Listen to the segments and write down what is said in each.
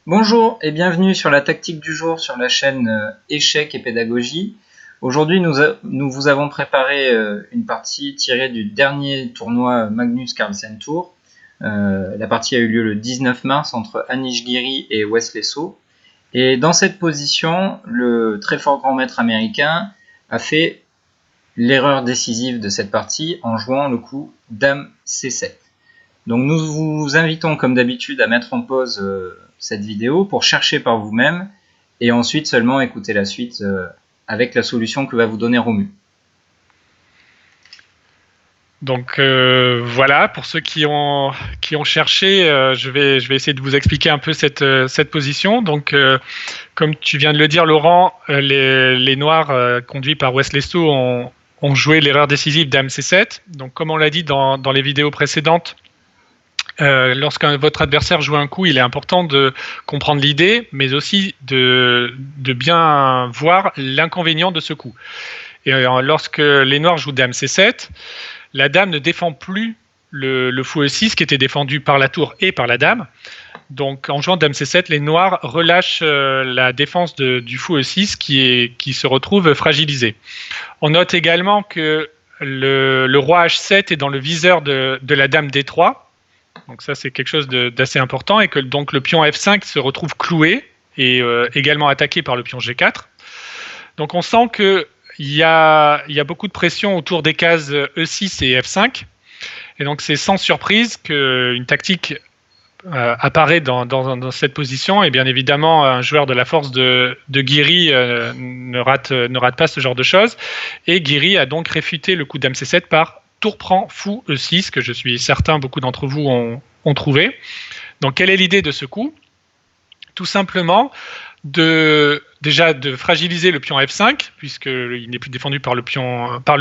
Bonjour et bienvenue sur la tactique du jour sur la chaîne Échecs et Pédagogie. Aujourd'hui, nous vous avons préparé une partie tirée du dernier tournoi Magnus Carlsen Tour. La partie a eu lieu le 19 mars entre Anish Giri et Wesley So. Et dans cette position, le très fort grand maître américain a fait l'erreur décisive de cette partie en jouant le coup Dame C7. Donc nous vous invitons comme d'habitude à mettre en pause cette vidéo pour chercher par vous-même et ensuite seulement écouter la suite avec la solution que va vous donner Romu. Donc voilà, pour ceux qui ont cherché, je vais essayer de vous expliquer un peu cette position. Donc comme tu viens de le dire, Laurent, les Noirs conduits par Wesley So ont joué l'erreur décisive Dame C7. Donc comme on l'a dit dans les vidéos précédentes, lorsque votre adversaire joue un coup, il est important de comprendre l'idée, mais aussi de bien voir l'inconvénient de ce coup. Et lorsque les Noirs jouent Dame C7, la dame ne défend plus le fou E6 qui était défendu par la tour et par la dame. Donc en jouant Dame C7, les Noirs relâchent la défense du fou E6 qui se retrouve fragilisé. On note également que le roi H7 est dans le viseur de la dame D3. Donc ça c'est quelque chose d'assez important et que donc le pion F5 se retrouve cloué et également attaqué par le pion G4. Donc on sent que il y a beaucoup de pression autour des cases E6 et F5. Et donc, c'est sans surprise qu'une tactique apparaît dans cette position. Et bien évidemment, un joueur de la force de Giri ne rate pas ce genre de choses. Et Giri a donc réfuté le coup Dame C7 par tour prend fou E6, que je suis certain beaucoup d'entre vous ont trouvé. Donc, quelle est l'idée de ce coup ? Tout simplement, déjà de fragiliser le pion F5 puisqu'il n'est plus défendu par le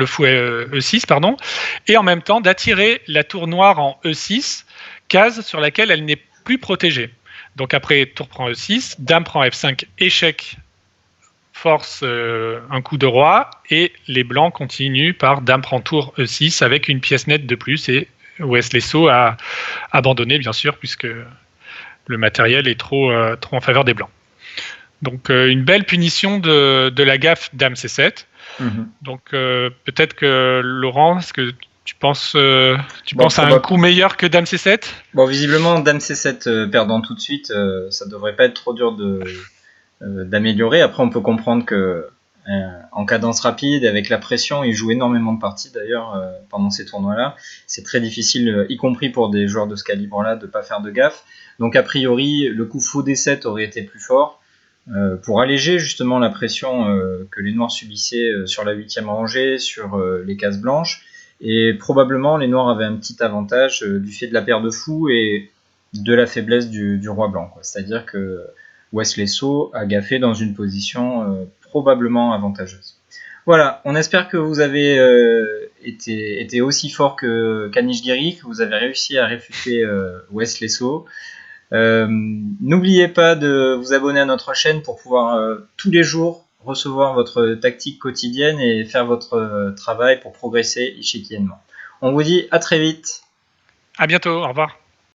fou E6 pardon, et en même temps d'attirer la tour noire en E6, case sur laquelle elle n'est plus protégée. Donc après tour prend E6, dame prend F5, échec, force un coup de roi, et les blancs continuent par dame prend tour E6 avec une pièce nette de plus, et Wesley So a abandonné bien sûr puisque le matériel est trop en faveur des blancs. Donc une belle punition de la gaffe Dame C7. Donc peut-être que Laurent, est-ce que tu penses à un coup meilleur que Dame C7 ? Bon, visiblement Dame C7 perdant tout de suite, ça devrait pas être trop dur d'améliorer. Après, on peut comprendre que en cadence rapide, avec la pression, il joue énormément de parties d'ailleurs pendant ces tournois-là. C'est très difficile, y compris pour des joueurs de ce calibre-là, de pas faire de gaffe. Donc a priori, le coup faux D7 aurait été plus fort pour alléger justement la pression que les Noirs subissaient sur la 8e rangée, sur les cases blanches. Et probablement, les Noirs avaient un petit avantage du fait de la paire de fous et de la faiblesse du roi blanc. C'est-à-dire que Wesley So a gaffé dans une position probablement avantageuse. Voilà, on espère que vous avez été aussi fort qu'Anish Giri, que vous avez réussi à réfuter Wesley So. N'oubliez pas de vous abonner à notre chaîne pour pouvoir tous les jours recevoir votre tactique quotidienne et faire votre travail pour progresser échiquièrement. On vous dit à très vite. À bientôt, au revoir.